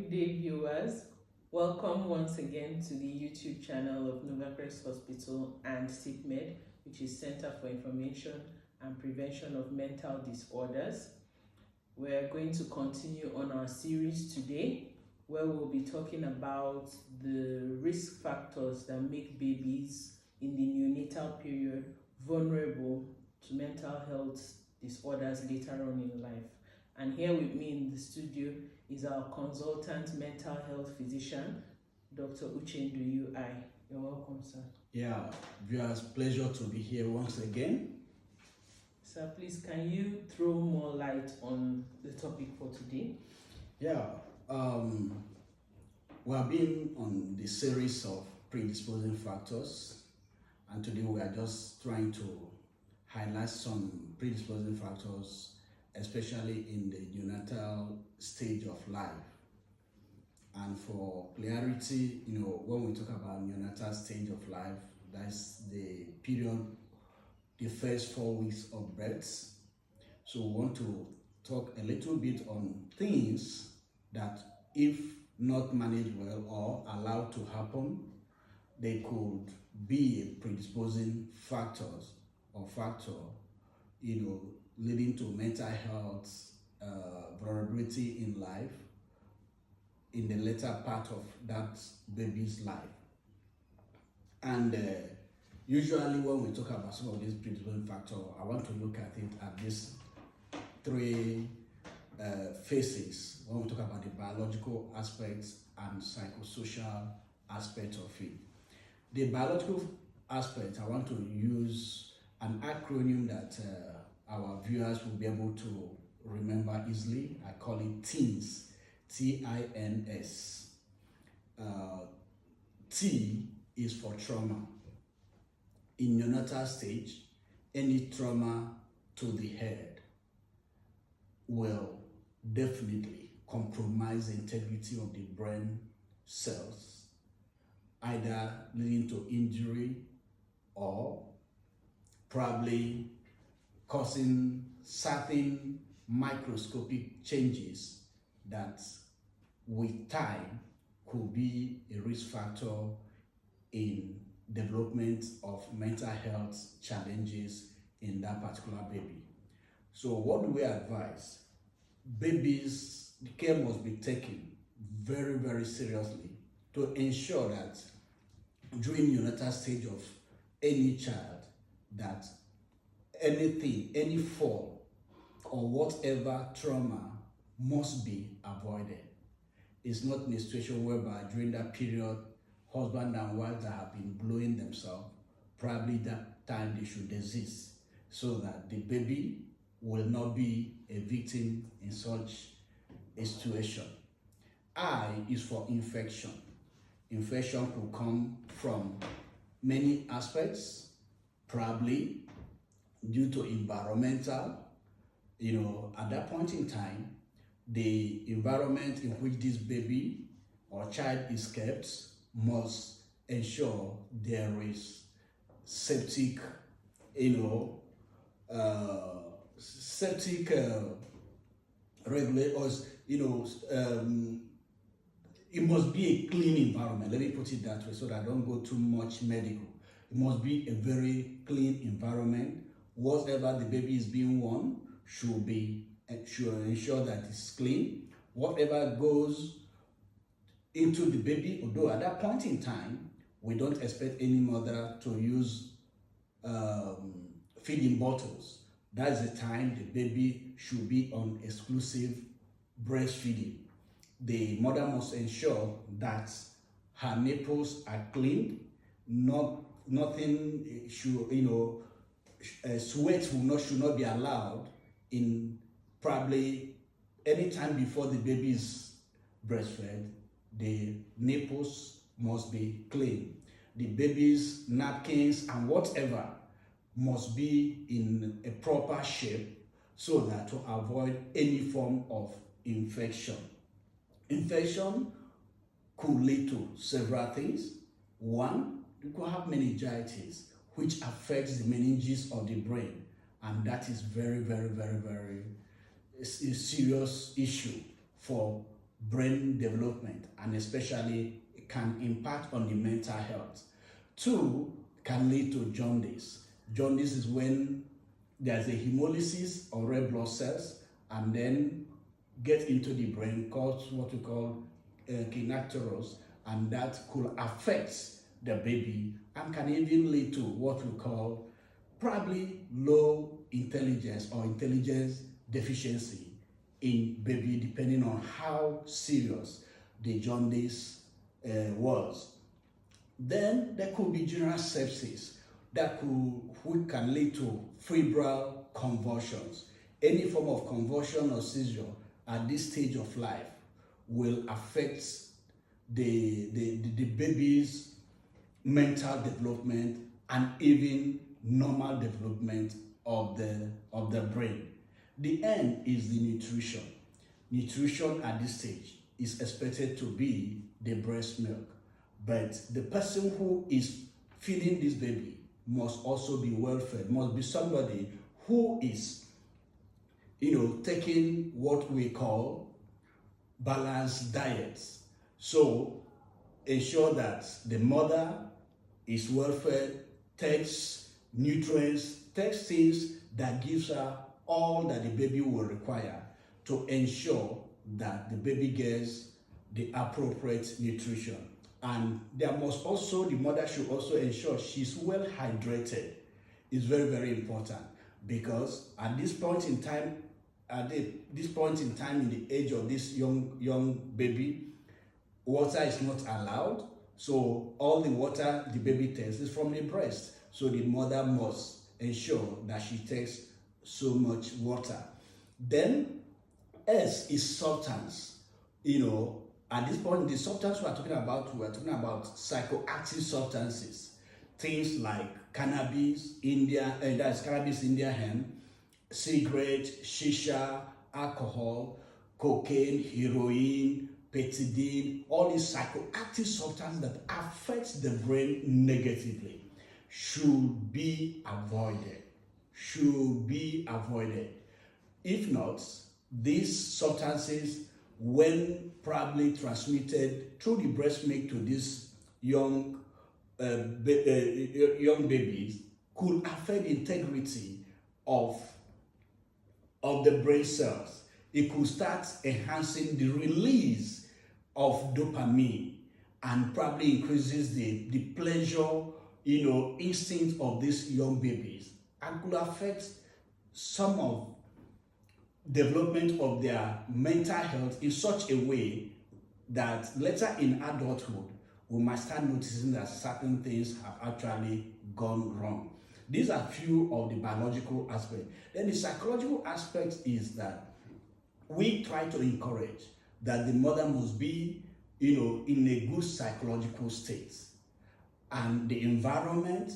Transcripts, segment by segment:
Good day, viewers. Welcome once again to the YouTube channel of Novacrest Hospital and SIPMED, which is Center for Information and Prevention of Mental Disorders. We're going to continue on our series today, where we'll be talking about the risk factors that make babies in the neonatal period vulnerable to mental health disorders later on in life. And here with me in the studio is our consultant mental health physician, Dr. Uchendu UI. You're welcome, sir. Yeah, viewers, pleasure to be here once again. Sir, please, can you throw more light on the topic for today? Yeah, we have been on the series of predisposing factors, and today we are just trying to highlight some predisposing factors, especially in the neonatal stage of life. And for clarity, when we talk about neonatal stage of life, that's the period, the first 4 weeks of birth. So we want to talk a little bit on things that, if not managed well or allowed to happen, they could be a predisposing factors or factor, leading to mental health vulnerability in life in the later part of that baby's life. And usually when we talk about some of these predisposing factors, I want to look at it at these three phases when we talk about the biological aspects and psychosocial aspect of it. The biological aspect, I want to use an acronym that our viewers will be able to remember easily. I call it TINS, T-I-N-S. T is for trauma. In neonatal stage, any trauma to the head will definitely compromise the integrity of the brain cells, either leading to injury or probably causing certain microscopic changes that with time could be a risk factor in development of mental health challenges in that particular baby. So what do we advise? Babies, the care must be taken very, very seriously to ensure that during neonatal stage of any child, that anything, any fall or whatever trauma must be avoided. It's not in a situation whereby during that period, husband and wife that have been blowing themselves, probably that time they should desist so that the baby will not be a victim in such a situation. I is for infection. Infection could come from many aspects, probably due to environmental. At that point in time, the environment in which this baby or child is kept must ensure there is septic, regulators, it must be a clean environment. Let me put it that way so that I don't go too much medical. It must be a very clean environment. Whatever the baby is being worn should ensure that it's clean. Whatever goes into the baby, although at that point in time, we don't expect any mother to use feeding bottles. That's the time the baby should be on exclusive breastfeeding. The mother must ensure that her nipples are clean. Nothing should, sweat should not be allowed in probably any time before the baby is breastfed. The nipples must be clean. The baby's napkins and whatever must be in a proper shape so that to avoid any form of infection. Infection could lead to several things. One, you could have meningitis, which affects the meninges of the brain, and that is very, very, very, very a serious issue for brain development, and especially it can impact on the mental health. Two, can lead to jaundice. Jaundice is when there's a hemolysis of red blood cells and then get into the brain, cause what we call kinetoros, and that could affect the baby and can even lead to what we call probably low intelligence or intelligence deficiency in baby, depending on how serious the jaundice was. Then there could be general sepsis which can lead to febrile convulsions. Any form of convulsion or seizure at this stage of life will affect the baby's mental development and even normal development of the brain. The end is the nutrition. Nutrition at this stage is expected to be the breast milk, but the person who is feeding this baby must also be well fed, must be somebody who is, taking what we call balanced diets. So ensure that the mother is well fed, takes nutrients, takes things that gives her all that the baby will require to ensure that the baby gets the appropriate nutrition. And the mother should also ensure she's well hydrated. It's very, very important, because at this point in time in the age of this young baby, water is not allowed. So all the water the baby takes is from the breast. So the mother must ensure that she takes so much water. Then S is substance. At this point, the substance we're talking about psychoactive substances. Things like cannabis, cannabis, India hemp, cigarette, shisha, alcohol, cocaine, heroin, petidine, all these psychoactive substances that affect the brain negatively should be avoided. If not, these substances, when probably transmitted through the breast milk to these young babies, could affect the integrity of the brain cells. It could start enhancing the release of dopamine and probably increases the pleasure, instinct of these young babies, and could affect some of development of their mental health in such a way that later in adulthood we might start noticing that certain things have actually gone wrong. These are few of the biological aspects. Then the psychological aspect is that we try to encourage that the mother must be, in a good psychological state, and the environment,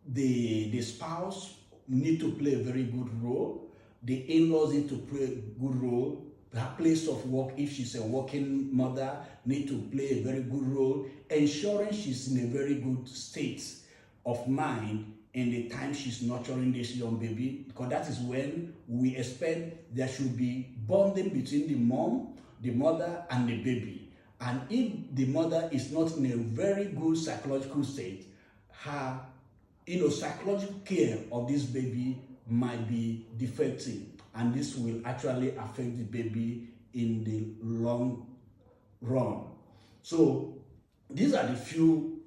the spouse need to play a very good role. The in-laws need to play a good role. Her place of work, if she's a working mother, need to play a very good role, ensuring she's in a very good state of mind in the time she's nurturing this young baby, because that is when we expect there should be bonding between the mother, and the baby. And if the mother is not in a very good psychological state, her psychological care of this baby might be defective, and this will actually affect the baby in the long run. So these are the few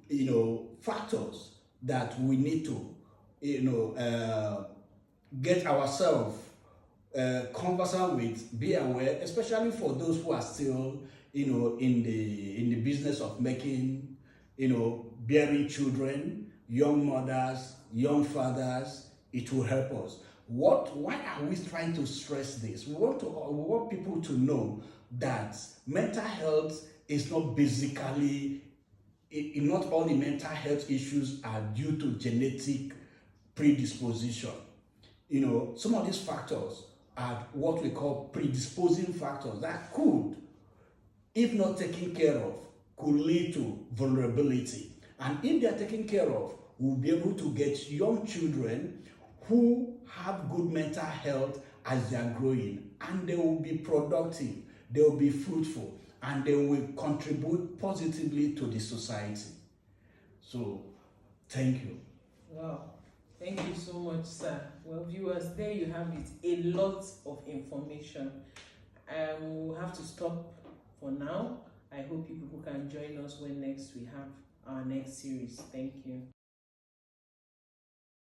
factors that we need to get ourselves conversant with, be aware, especially for those who are still in the business of making, bearing children, young mothers, young fathers. It will help us. Why are we trying to stress this? We want people to know that mental health is not basically, not all the mental health issues are due to genetic predisposition. Some of these factors are what we call predisposing factors that could, if not taken care of, could lead to vulnerability. And if they are taken care of, we'll be able to get young children who have good mental health as they are growing, and they will be productive. they will be fruitful, and they will contribute positively to the society. So, thank you. Wow. Thank you so much, sir. Well, viewers, there you have it. A lot of information. We'll have to stop for now. I hope you people can join us when next we have our next series. Thank you.